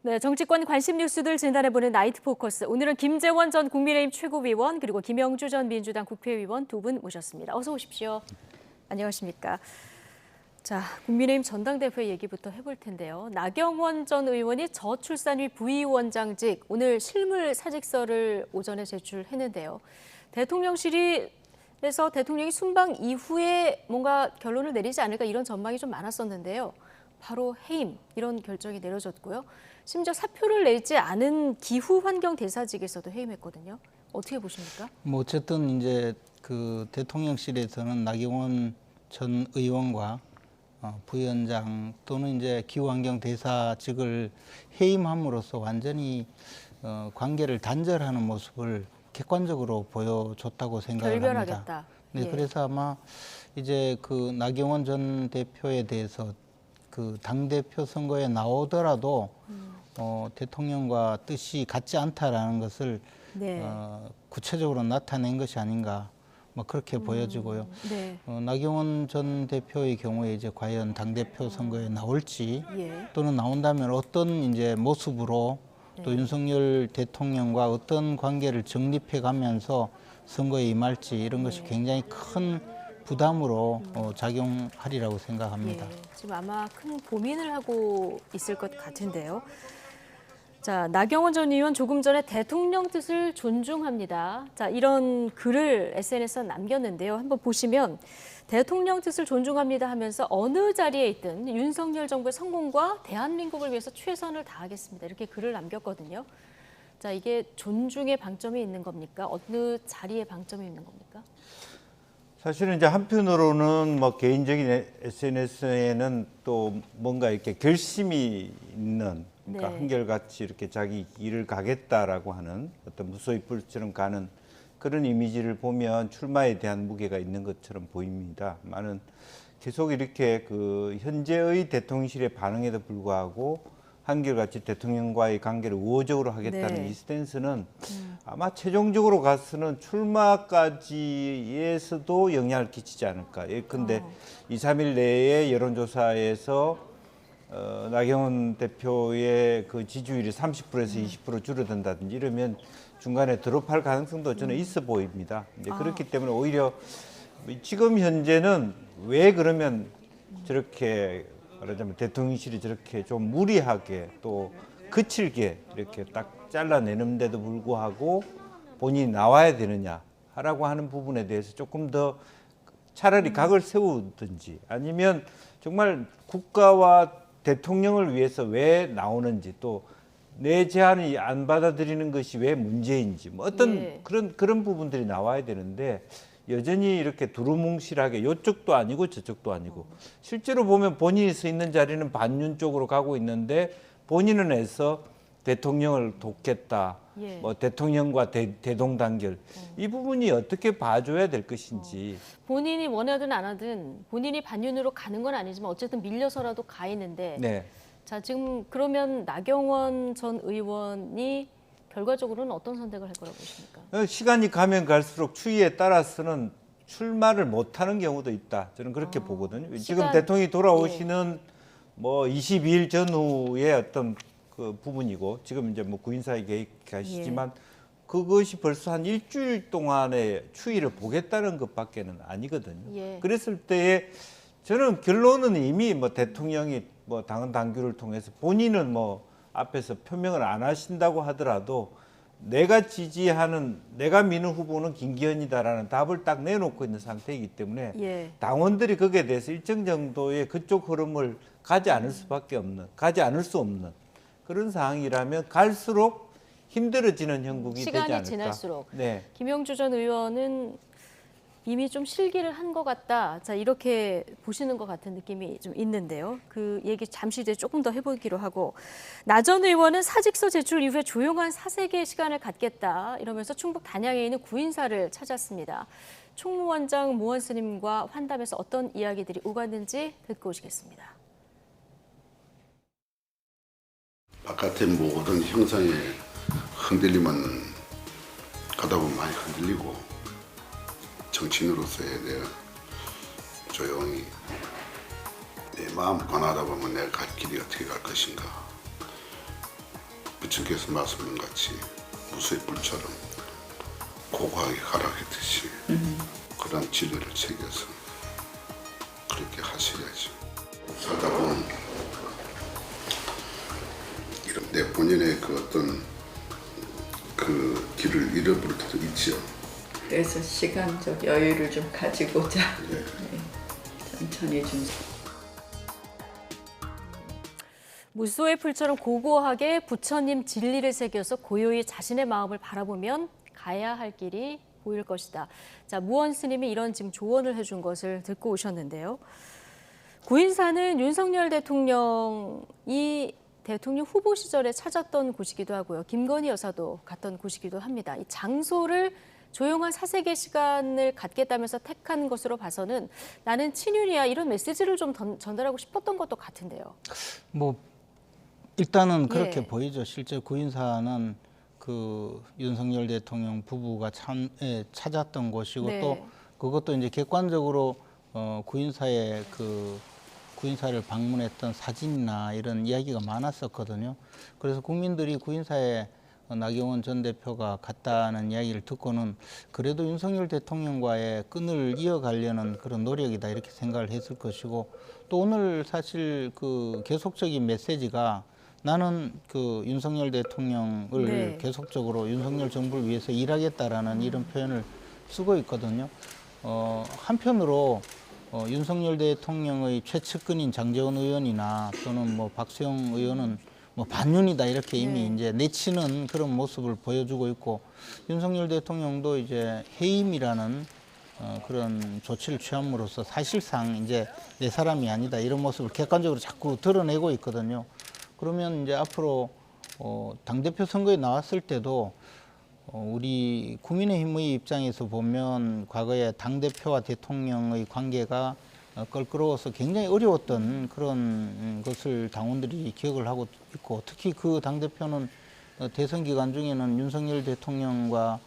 네, 정치권 관심 뉴스들 진단해보는 나이트 포커스. 오늘은 김재원 전 국민의힘 최고위원 그리고 김영주 전 민주당 국회의원 두 분 모셨습니다. 어서 오십시오. 안녕하십니까. 자, 국민의힘 전당대회 얘기부터 해볼 텐데요. 나경원 전 의원이 저출산위 부위원장직 오늘 실물 사직서를 오전에 제출했는데요. 대통령실에서 대통령이 순방 이후에 뭔가 결론을 내리지 않을까 이런 전망이 좀 많았었는데요. 바로 해임 이런 결정이 내려졌고요. 심지어 사표를 내지 않은 기후 환경 대사직에서도 해임했거든요. 어떻게 보십니까? 뭐 어쨌든 이제 그 대통령실에서는 나경원 전 의원과 부위원장 또는 이제 기후환경 대사직을 해임함으로써 완전히 관계를 단절하는 모습을 객관적으로 보여줬다고 생각을 결별하겠다. 합니다. 네, 예. 그래서 아마 이제 그 나경원 전 대표에 대해서 그 당대표 선거에 나오더라도 대통령과 뜻이 같지 않다라는 것을 네. 구체적으로 나타낸 것이 아닌가 뭐 그렇게 보여지고요. 네. 나경원 전 대표의 경우에 이제 과연 당대표 선거에 나올지 예. 또는 나온다면 어떤 이제 모습으로 또 네. 윤석열 대통령과 어떤 관계를 정립해 가면서 선거에 임할지 이런 것이 굉장히 큰 부담으로 작용하리라고 생각합니다. 예. 지금 아마 큰 고민을 하고 있을 것 같은데요. 자, 나경원 전 의원 조금 전에 대통령 뜻을 존중합니다. 자, 이런 글을 SNS에 남겼는데요. 한번 보시면 대통령 뜻을 존중합니다 하면서 어느 자리에 있든 윤석열 정부의 성공과 대한민국을 위해서 최선을 다하겠습니다. 이렇게 글을 남겼거든요. 자, 이게 존중의 방점이 있는 겁니까? 어느 자리에 방점이 있는 겁니까? 사실은 이제 한편으로는 뭐 개인적인 SNS에는 또 뭔가 이렇게 결심이 있는, 그러니까 네. 한결같이 이렇게 자기 일을 가겠다라고 하는 어떤 무소의 불처럼 가는 그런 이미지를 보면 출마에 대한 무게가 있는 것처럼 보입니다. 많은 계속 이렇게 그 현재의 대통령실의 반응에도 불구하고 한결같이 대통령과의 관계를 우호적으로 하겠다는 네. 이 스탠스는 아마 최종적으로 가서는 출마까지에서도 영향을 끼치지 않을까. 예컨대 2, 3일 내에 여론조사에서 나경원 대표의 그 지지율이 30%에서 20% 줄어든다든지 이러면 중간에 드롭할 가능성도 저는 있어 보입니다. 이제 그렇기 때문에 오히려 지금 현재는 왜 그러면 저렇게 말하자면 대통령실이 저렇게 좀 무리하게 또 거칠게 이렇게 딱 잘라내는데도 불구하고 본인이 나와야 되느냐라고 하는 부분에 대해서 조금 더 차라리 각을 세우든지 아니면 정말 국가와 대통령을 위해서 왜 나오는지 또 내 제안이 안 받아들이는 것이 왜 문제인지 뭐 어떤 예. 그런 부분들이 나와야 되는데 여전히 이렇게 두루뭉실하게 이쪽도 아니고 저쪽도 아니고 실제로 보면 본인이 서 있는 자리는 반윤 쪽으로 가고 있는데 본인은 해서 대통령을 돕겠다. 예. 뭐 대통령과 대동단결 이 부분이 어떻게 봐줘야 될 것인지 본인이 원하든 안 하든 본인이 반윤으로 가는 건 아니지만 어쨌든 밀려서라도 가 있는데 네. 자, 지금 그러면 나경원 전 의원이 결과적으로는 어떤 선택을 할 거라고 보십니까? 시간이 가면 갈수록 추이에 따라서는 출마를 못하는 경우도 있다. 저는 그렇게 보거든요. 지금 시간, 대통령이 돌아오시는 뭐 22일 전후의 어떤 그 부분이고 지금 이제 뭐 구인사에 계시지만 그것이 벌써 한 일주일 동안의 추이를 보겠다는 것밖에는 아니거든요. 예. 그랬을 때에 저는 결론은 이미 뭐 대통령이 뭐 당헌 당규를 통해서 본인은 뭐 앞에서 표명을 안 하신다고 하더라도 내가 지지하는 내가 미는 후보는 김기현이다라는 답을 딱 내놓고 있는 상태이기 때문에 예. 당원들이 거기에 대해서 일정 정도의 그쪽 흐름을 가지 않을 수밖에 없는 가지 않을 수 없는 그런 상황이라면 갈수록 힘들어지는 형국이 되지 않을까. 시간이 지날수록. 네. 김영주 전 의원은 이미 좀 실기를 한 것 같다. 자, 이렇게 보시는 것 같은 느낌이 좀 있는데요. 그 얘기 잠시 뒤에 조금 더 해보기로 하고 나 전 의원은 사직서 제출 이후에 조용한 사색의 시간을 갖겠다. 이러면서 충북 단양에 있는 구인사를 찾았습니다. 총무원장 모원 스님과 환담에서 어떤 이야기들이 오갔는지 듣고 오시겠습니다. 바깥의 모든 형상에 흔들리면 가다 보면 많이 흔들리고 정치인으로서의 내가 조용히 내 마음을 관하다 보면 내가 갈 길이 어떻게 갈 것인가 부처께서 말씀한 같이 무수의 불처럼 고고하게 가라했듯이 그런 진리를 새겨서 그렇게 하셔야죠. 살다 보면 이런 내 본인의 그 어떤 그 길을 잃어버릴 때도 있죠. 그래서 시간적 여유를 좀 가지고자 네, 천천히 좀. 무소의 풀처럼 고고하게 부처님 진리를 새겨서 고요히 자신의 마음을 바라보면 가야 할 길이 보일 것이다. 자, 무원 스님이 이런 지금 조언을 해준 것을 듣고 오셨는데요. 구인사는 윤석열 대통령이 대통령 후보 시절에 찾았던 곳이기도 하고요. 김건희 여사도 갔던 곳이기도 합니다. 이 장소를 조용한 사색의 시간을 갖겠다면서 택한 것으로 봐서는 나는 친윤이야 이런 메시지를 좀 전달하고 싶었던 것도 같은데요. 뭐 일단은 그렇게 예. 보이죠. 실제 구인사는 그 윤석열 대통령 부부가 찾았던 곳이고 네. 또 그것도 이제 객관적으로 구인사의 그 구인사를 방문했던 사진이나 이런 이야기가 많았었거든요. 그래서 국민들이 구인사에 나경원 전 대표가 갔다는 이야기를 듣고는 그래도 윤석열 대통령과의 끈을 이어가려는 그런 노력이다 이렇게 생각을 했을 것이고 또 오늘 사실 그 계속적인 메시지가 나는 그 윤석열 대통령을 네. 계속적으로 윤석열 정부를 위해서 일하겠다라는 이런 표현을 쓰고 있거든요. 한편으로 윤석열 대통령의 최측근인 장제원 의원이나 또는 뭐 박수영 의원은 뭐 반윤이다 이렇게 이미 네. 이제 내치는 그런 모습을 보여주고 있고 윤석열 대통령도 이제 해임이라는 그런 조치를 취함으로써 사실상 이제 내 사람이 아니다 이런 모습을 객관적으로 자꾸 드러내고 있거든요. 그러면 이제 앞으로 당대표 선거에 나왔을 때도 우리 국민의힘의 입장에서 보면 과거에 당대표와 대통령의 관계가 껄끄러워서 굉장히 어려웠던 그런 것을 당원들이 기억을 하고 있고 특히 그 당대표는 대선 기간 중에는 윤석열 대통령과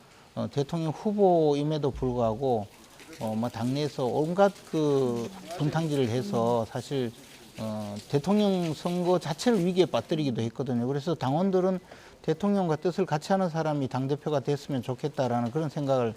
대통령 후보임에도 불구하고 뭐 당내에서 온갖 그 분탕질을 해서 사실 대통령 선거 자체를 위기에 빠뜨리기도 했거든요. 그래서 당원들은 대통령과 뜻을 같이 하는 사람이 당대표가 됐으면 좋겠다라는 그런 생각을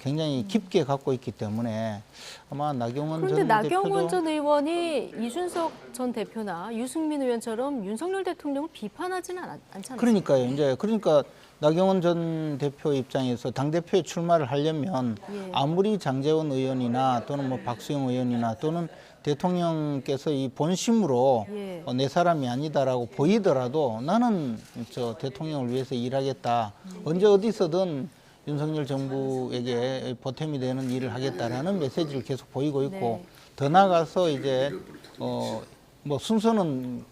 굉장히 깊게 갖고 있기 때문에 아마 나경원 그런데 전 나경원 대표도 전 의원이 이준석 전 대표나 유승민 의원처럼 윤석열 대통령을 비판하지는 않잖아요. 그러니까요. 그러니까 나경원 전 대표 입장에서 당 대표에 출마를 하려면 예. 아무리 장제원 의원이나 또는 뭐 박수영 의원이나 또는 대통령께서 이 본심으로 예. 내 사람이 아니다라고 보이더라도 나는 저 대통령을 위해서 일하겠다. 언제 어디서든 윤석열 정부에게 보탬이 되는 일을 하겠다라는 메시지를 계속 보이고 있고 네. 더 나아가서 이제 뭐 순서는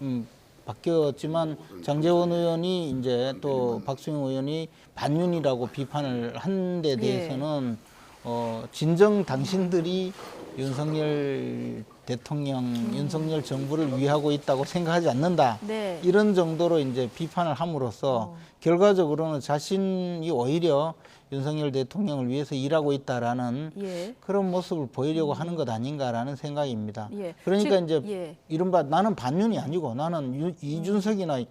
바뀌었지만 장제원 의원이 이제 또 박수영 의원이 반윤이라고 비판을 한 데 대해서는 진정 당신들이 윤석열 대통령, 윤석열 정부를 위하고 있다고 생각하지 않는다. 네. 이런 정도로 이제 비판을 함으로써 결과적으로는 자신이 오히려 윤석열 대통령을 위해서 일하고 있다라는 예. 그런 모습을 보이려고 하는 것 아닌가라는 생각입니다. 예. 그러니까 즉, 이제 예. 이른바 나는 반윤이 아니고 나는 이준석이나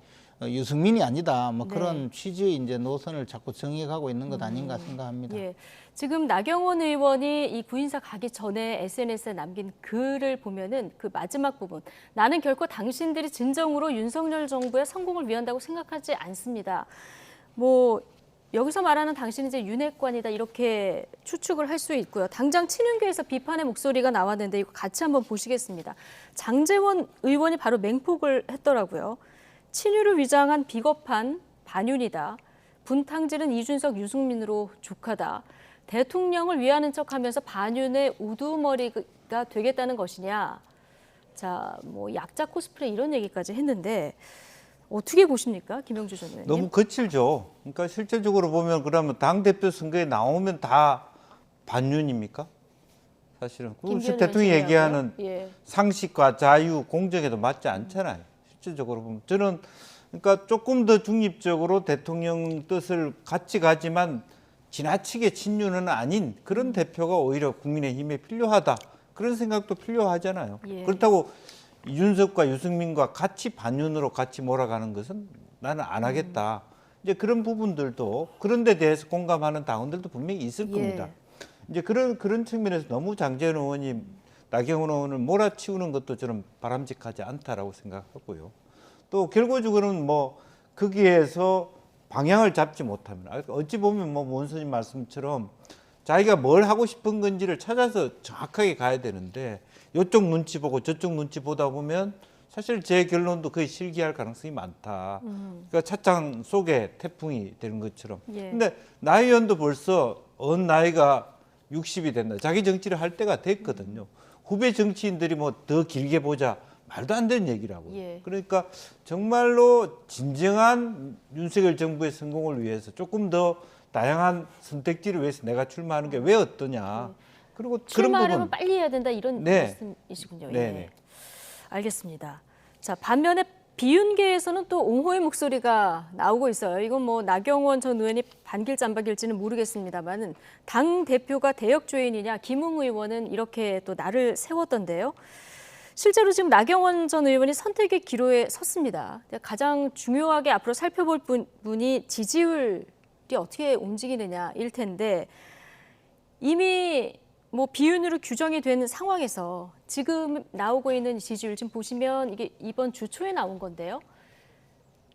유승민이 아니다. 뭐 네. 그런 취지의 이제 노선을 자꾸 정해가고 있는 것 아닌가 생각합니다. 예. 지금 나경원 의원이 이 구인사 가기 전에 SNS에 남긴 글을 보면은 그 마지막 부분 나는 결코 당신들이 진정으로 윤석열 정부의 성공을 위한다고 생각하지 않습니다. 뭐 여기서 말하는 당신이 이제 윤핵관이다 이렇게 추측을 할 수 있고요. 당장 친윤계에서 비판의 목소리가 나왔는데 이거 같이 한번 보시겠습니다. 장제원 의원이 바로 맹폭을 했더라고요. 친윤을 위장한 비겁한 반윤이다. 분탕질은 이준석, 유승민으로 족하다. 대통령을 위하는 척하면서 반윤의 우두머리가 되겠다는 것이냐. 자, 뭐 약자 코스프레 이런 얘기까지 했는데 어떻게 보십니까, 김영주 전 의원님? 너무 거칠죠. 그러니까 실제적으로 보면 그러면 당 대표 선거에 나오면 다 반윤입니까? 사실은 그 김기현 대통령이 의원 얘기하는 예. 상식과 자유, 공정에도 맞지 않잖아요. 실제적으로 보면 저는 그러니까 조금 더 중립적으로 대통령 뜻을 같이 가지만 지나치게 친윤은 아닌 그런 대표가 오히려 국민의힘에 필요하다. 그런 생각도 필요하잖아요. 예. 그렇다고 이준석과 유승민과 같이 반윤으로 같이 몰아가는 것은 나는 안 하겠다. 이제 그런 부분들도 그런 데 대해서 공감하는 당원들도 분명히 있을 겁니다. 이제 그런 측면에서 너무 장재원 의원이 나경원 의원을 몰아치우는 것도 저는 바람직하지 않다라고 생각하고요. 또 결과적으로는 뭐 거기에서 방향을 잡지 못하면 어찌 보면 뭐 원수님 말씀처럼 자기가 뭘 하고 싶은 건지를 찾아서 정확하게 가야 되는데 이쪽 눈치 보고 저쪽 눈치 보다 보면 사실 제 결론도 거의 실기할 가능성이 많다. 그러니까 찻장 속에 태풍이 되는 것처럼. 예. 근데 나 의원도 벌써 나이가 60이 된다. 자기 정치를 할 때가 됐거든요. 후배 정치인들이 뭐 더 길게 보자. 말도 안 되는 얘기라고요. 예. 그러니까 정말로 진정한 윤석열 정부의 성공을 위해서 조금 더 다양한 선택지를 위해서 내가 출마하는 게 왜 어떠냐. 그리고 그런 출마하려면 부분. 빨리 해야 된다 이런 네. 말씀이시군요. 네, 예. 네. 알겠습니다. 자, 반면에 비윤계에서는 또 옹호의 목소리가 나오고 있어요. 이건 뭐 나경원 전 의원이 반길지 안 반길지는 모르겠습니다만은 당 대표가 대역죄인이냐 김웅 의원은 이렇게 또 날을 세웠던데요. 실제로 지금 나경원 전 의원이 선택의 기로에 섰습니다. 가장 중요하게 앞으로 살펴볼 분이 지지율이 어떻게 움직이느냐일 텐데 이미 뭐 비윤으로 규정이 된 상황에서 지금 나오고 있는 지지율 지금 보시면 이게 이번 주 초에 나온 건데요.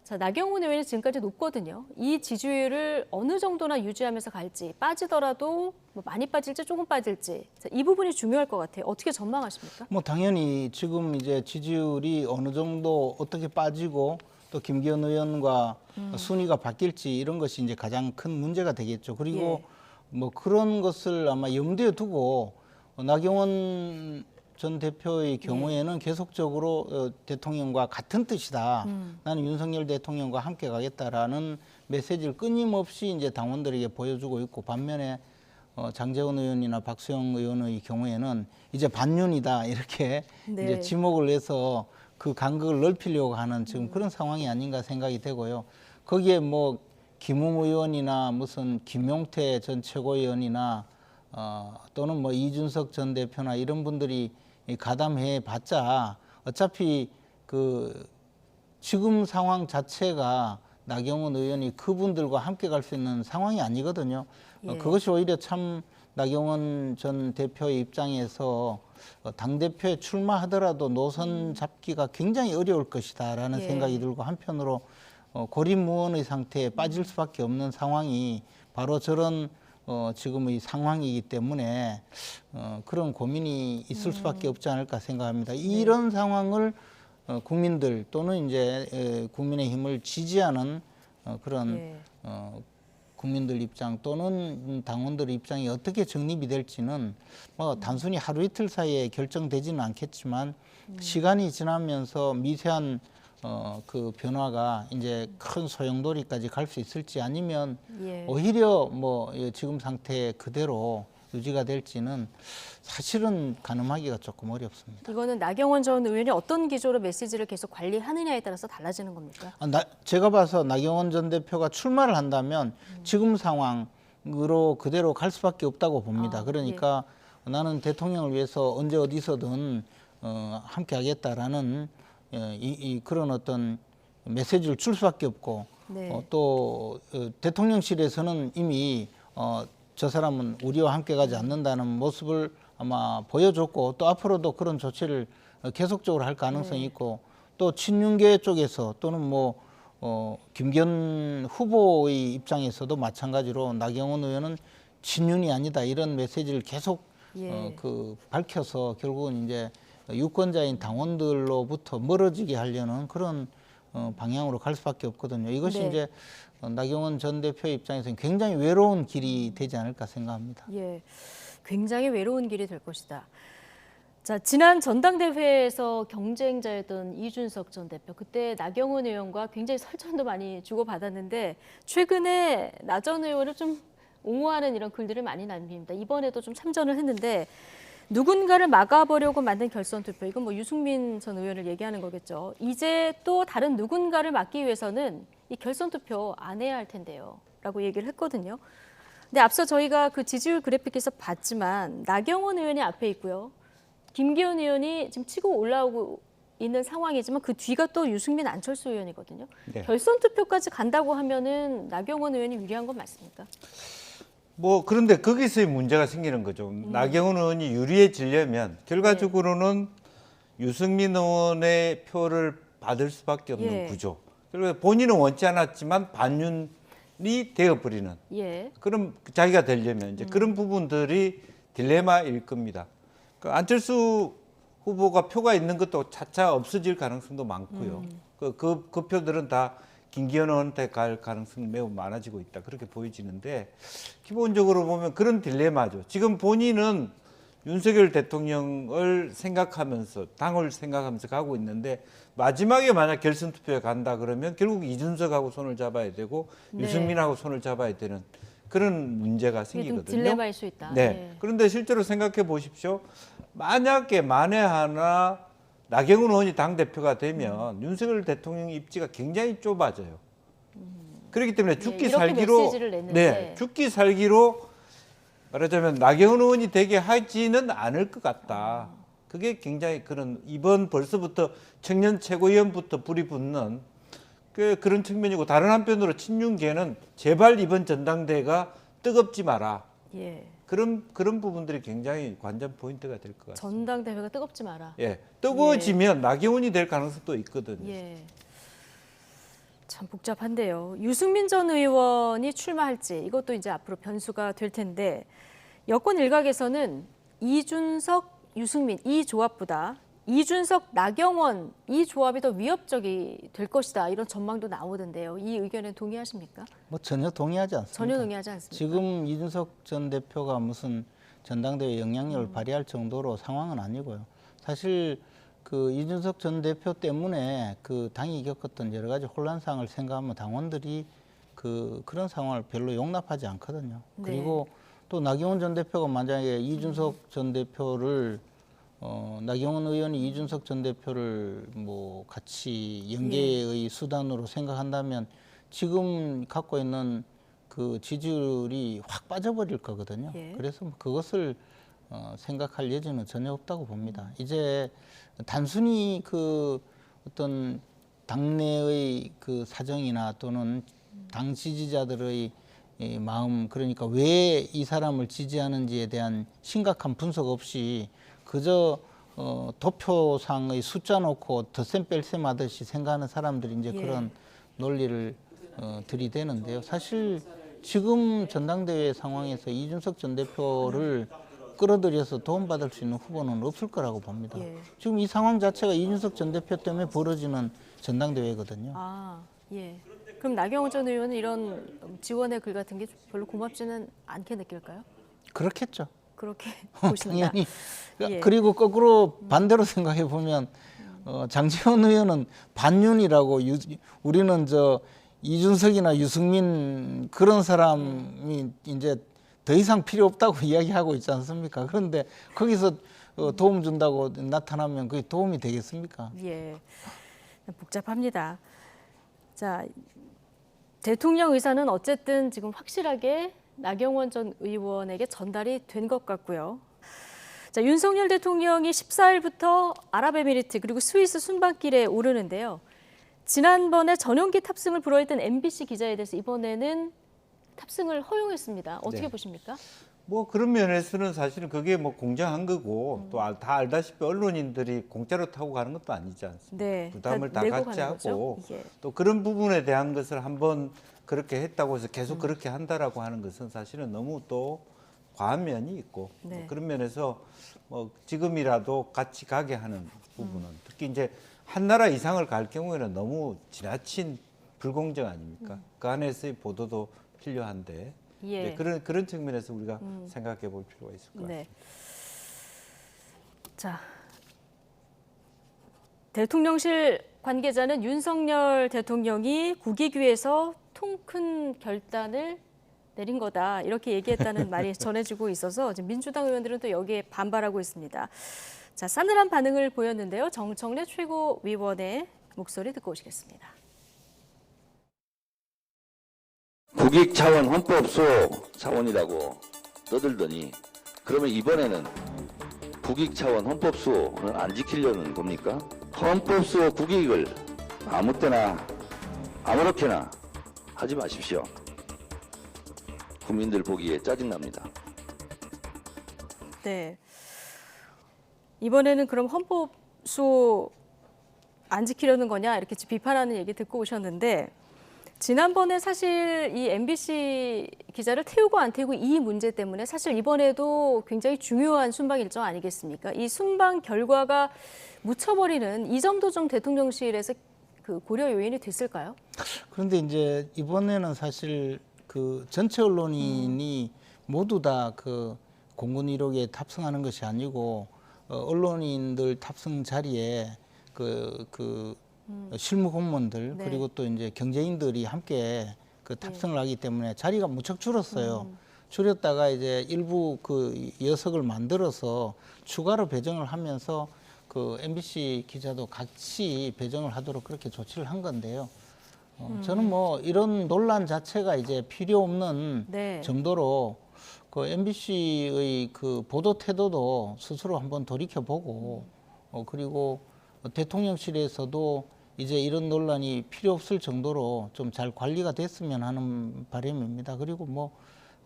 자, 나경원 의원이 지금까지 높거든요. 이 지지율을 어느 정도나 유지하면서 갈지 빠지더라도 뭐 많이 빠질지 조금 빠질지 자, 이 부분이 중요할 것 같아요. 어떻게 전망하십니까? 뭐 당연히 지금 이제 지지율이 어느 정도 어떻게 빠지고 또 김기현 의원과 순위가 바뀔지 이런 것이 이제 가장 큰 문제가 되겠죠. 그리고 뭐 그런 것을 아마 염두에 두고 나경원 전 대표의 경우에는 계속적으로 대통령과 같은 뜻이다. 나는 윤석열 대통령과 함께 가겠다라는 메시지를 끊임없이 이제 당원들에게 보여주고 있고 반면에 장제원 의원이나 박수영 의원의 경우에는 이제 반윤이다 이렇게 네. 이제 지목을 해서 그 간극을 넓히려고 하는 지금 그런 상황이 아닌가 생각이 되고요. 거기에 뭐 김웅 의원이나 무슨 김용태 전 최고위원이나 또는 뭐 이준석 전 대표나 이런 분들이 가담해 봤자 어차피 그 지금 상황 자체가 나경원 의원이 그분들과 함께 갈 수 있는 상황이 아니거든요. 그것이 오히려 참 나경원 전 대표의 입장에서 당대표에 출마하더라도 노선 잡기가 굉장히 어려울 것이다라는 생각이 들고 한편으로 고립무원의 상태에 빠질 수밖에 없는 상황이 바로 저런 지금의 상황이기 때문에 그런 고민이 있을 수밖에 없지 않을까 생각합니다. 이런 상황을 국민들 또는 이제 국민의힘을 지지하는 그런 국민들 입장 또는 당원들 입장이 어떻게 정립이 될지는 뭐 단순히 하루 이틀 사이에 결정되지는 않겠지만 시간이 지나면서 미세한 그 변화가 이제 큰 소용돌이까지 갈 수 있을지 아니면 오히려 뭐 지금 상태 그대로 유지가 될지는 사실은 가늠하기가 조금 어렵습니다. 이거는 나경원 전 의원이 어떤 기조로 메시지를 계속 관리하느냐에 따라서 달라지는 겁니까? 제가 봐서 나경원 전 대표가 출마를 한다면 지금 상황으로 그대로 갈 수밖에 없다고 봅니다. 그러니까 나는 대통령을 위해서 언제 어디서든 함께 하겠다라는 그런 어떤 메시지를 줄 수밖에 없고 또 대통령실에서는 이미 저 사람은 우리와 함께 가지 않는다는 모습을 아마 보여줬고 또 앞으로도 그런 조치를 계속적으로 할 가능성이 있고 또 친윤계 쪽에서 또는 뭐 김기현 후보의 입장에서도 마찬가지로 나경원 의원은 친윤이 아니다 이런 메시지를 계속 그 밝혀서 결국은 이제 유권자인 당원들로부터 멀어지게 하려는 그런 방향으로 갈 수밖에 없거든요. 이것이 이제 나경원 전 대표의 입장에서는 굉장히 외로운 길이 되지 않을까 생각합니다. 굉장히 외로운 길이 될 것이다. 자, 지난 전당대회에서 경쟁자였던 이준석 전 대표, 그때 나경원 의원과 굉장히 설전도 많이 주고받았는데 최근에 나 전 의원을 좀 옹호하는 이런 글들을 많이 남깁니다. 이번에도 좀 참전을 했는데 누군가를 막아보려고 만든 결선 투표, 이건 뭐 유승민 전 의원을 얘기하는 거겠죠. 이제 또 다른 누군가를 막기 위해서는 이 결선 투표 안 해야 할 텐데요. 라고 얘기를 했거든요. 근데 앞서 저희가 그 지지율 그래픽에서 봤지만 나경원 의원이 앞에 있고요. 김기현 의원이 지금 치고 올라오고 있는 상황이지만 그 뒤가 또 유승민, 안철수 의원이거든요. 네. 결선 투표까지 간다고 하면은 나경원 의원이 유리한 건 맞습니까? 뭐 그런데 거기서의 문제가 생기는 거죠. 나경원 의원이 유리해지려면 결과적으로는 유승민 의원의 표를 받을 수밖에 없는 예. 구조. 그리고 본인은 원치 않았지만 반윤이 되어버리는 예. 그럼 자기가 되려면 이제 그런 부분들이 딜레마일 겁니다. 그 안철수 후보가 표가 있는 것도 차차 없어질 가능성도 많고요. 그 표들은 다 김기현 의원한테 갈 가능성이 매우 많아지고 있다. 그렇게 보여지는데 기본적으로 보면 그런 딜레마죠. 지금 본인은 윤석열 대통령을 생각하면서 당을 생각하면서 가고 있는데 마지막에 만약 결선 투표에 간다 그러면 결국 이준석하고 손을 잡아야 되고 네. 유승민하고 손을 잡아야 되는 그런 문제가 이게 좀 생기거든요. 딜레마일 수 있다. 네. 예. 그런데 실제로 생각해 보십시오. 만약에 만에 하나 나경원 의원이 당대표가 되면 윤석열 대통령 입지가 굉장히 좁아져요. 그렇기 때문에 죽기 이렇게 살기로 메시지를 냈는데. 네, 죽기 살기로 말하자면 나경원 의원이 되게 하지는 않을 것 같다. 그게 굉장히 그런 이번 벌써부터 청년 최고위원부터 불이 붙는 그런 측면이고 다른 한편으로 친윤계는 제발 이번 전당대회가 뜨겁지 마라. 예. 그런 부분들이 굉장히 관전 포인트가 될 것 같습니다. 전당대회가 뜨겁지 마라. 예, 뜨거워지면 나경원이 될 가능성도 있거든요. 예. 참 복잡한데요. 유승민 전 의원이 출마할지 이것도 이제 앞으로 변수가 될 텐데 여권 일각에서는 이준석, 유승민 이 조합보다 이준석, 나경원 이 조합이 더 위협적이 될 것이다 이런 전망도 나오던데요. 이 의견에 동의하십니까? 뭐 전혀 동의하지 않습니다. 전혀 동의하지 않습니다. 지금 이준석 전 대표가 무슨 전당대회 영향력을 발휘할 정도로 상황은 아니고요. 사실 그 이준석 전 대표 때문에 그 당이 겪었던 여러 가지 혼란 상황을 생각하면 당원들이 그런 상황을 별로 용납하지 않거든요. 네. 그리고 또 나경원 전 대표가 만약에 이준석 전 대표를 나경원 의원이 이준석 전 대표를 뭐 같이 연계의 수단으로 생각한다면 지금 갖고 있는 그 지지율이 확 빠져버릴 거거든요. 예. 그래서 뭐 그것을 생각할 여지는 전혀 없다고 봅니다. 이제 단순히 그 어떤 당내의 그 사정이나 또는 당 지지자들의 이 마음 그러니까 왜 이 사람을 지지하는지에 대한 심각한 분석 없이 그저 도표상의 숫자 놓고 덧셈 뺄셈 하듯이 생각하는 사람들이 이제 예. 그런 논리를 들이대는데요. 사실 지금 전당대회 상황에서 이준석 전 대표를 끌어들여서 도움받을 수 있는 후보는 없을 거라고 봅니다. 예. 지금 이 상황 자체가 이준석 전 대표 때문에 벌어지는 전당대회거든요. 아, 예. 그럼 나경원 전 의원은 이런 지원의 글 같은 게 별로 고맙지는 않게 느낄까요? 그렇겠죠. 그렇게 보신다. 당연히. 예. 그리고 거꾸로 반대로 생각해 보면 장제원 의원은 반윤이라고 우리는 저 이준석이나 유승민 그런 사람이 이제 더 이상 필요 없다고 이야기하고 있지 않습니까? 그런데 거기서 도움 준다고 나타나면 그게 도움이 되겠습니까? 예, 복잡합니다. 자, 대통령 의사는 어쨌든 지금 확실하게 나경원 전 의원에게 전달이 된 것 같고요. 자, 윤석열 대통령이 14일부터 아랍에미리트 그리고 스위스 순방길에 오르는데요. 지난번에 전용기 탑승을 불허했던 MBC 기자에 대해서 이번에는 탑승을 허용했습니다. 어떻게 네. 보십니까? 뭐 그런 면에서는 사실은 그게 뭐 공정한 거고 또 다 알다시피 언론인들이 공짜로 타고 가는 것도 아니지 않습니까? 네, 부담을 다 내고 같이 가는 거죠. 하고 예. 또 그런 부분에 대한 것을 한번 그렇게 했다고 해서 계속 그렇게 한다라고 하는 것은 사실은 너무 또 과한 면이 있고 네. 뭐 그런 면에서 뭐 지금이라도 같이 가게 하는 부분은 특히 이제 한 나라 이상을 갈 경우에는 너무 지나친 불공정 아닙니까? 그 안에서의 보도도 필요한데 예. 네, 그런 측면에서 우리가 생각해 볼 필요가 있을 것 같습니다. 네. 자, 대통령실 관계자는 윤석열 대통령이 국익위에서 통 큰 결단을 내린 거다 이렇게 얘기했다는 말이 전해지고 있어서 지금 민주당 의원들은 또 여기에 반발하고 있습니다. 자, 싸늘한 반응을 보였는데요. 정청래 최고위원의 목소리 듣고 오시겠습니다. 국익 차원 헌법소 차원이라고 떠들더니 그러면 이번에는 국익 차원 헌법 수호는 안 지키려는 겁니까? 헌법 수호 국익을 아무 때나 아무렇게나 하지 마십시오. 국민들 보기에 짜증납니다. 네. 이번에는 그럼 헌법 수호 안 지키려는 거냐 이렇게 비판하는 얘기 듣고 오셨는데 지난번에 사실 이 MBC 기자를 태우고 안 태우고 이 문제 때문에 사실 이번에도 굉장히 중요한 순방 일정 아니겠습니까? 이 순방 결과가 묻혀버리는 이 점도 좀 대통령실에서 그 고려 요인이 됐을까요? 그런데 이제 이번에는 사실 그 전체 언론인이 모두 다 그 공군 1호기에 탑승하는 것이 아니고 언론인들 탑승 자리에 실무 공무원들 네. 그리고 또 이제 경제인들이 함께 그 탑승을 하기 때문에 자리가 무척 줄었어요. 줄였다가 이제 일부 그 여석을 만들어서 추가로 배정을 하면서 그 MBC 기자도 같이 배정을 하도록 그렇게 조치를 한 건데요. 저는 뭐 이런 논란 자체가 이제 필요 없는 네. 정도로 그 MBC의 그 보도 태도도 스스로 한번 돌이켜보고 그리고 대통령실에서도 이제 이런 논란이 필요 없을 정도로 좀 잘 관리가 됐으면 하는 바람입니다. 그리고 뭐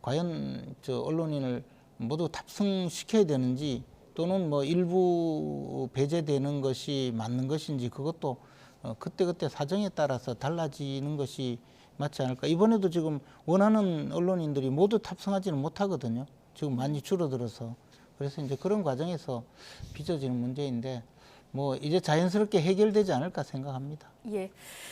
과연 저 언론인을 모두 탑승시켜야 되는지 또는 뭐 일부 배제되는 것이 맞는 것인지 그것도 그때그때 사정에 따라서 달라지는 것이 맞지 않을까. 이번에도 지금 원하는 언론인들이 모두 탑승하지는 못하거든요. 지금 많이 줄어들어서. 그래서 이제 그런 과정에서 빚어지는 문제인데 뭐 이제 자연스럽게 해결되지 않을까 생각합니다. 예.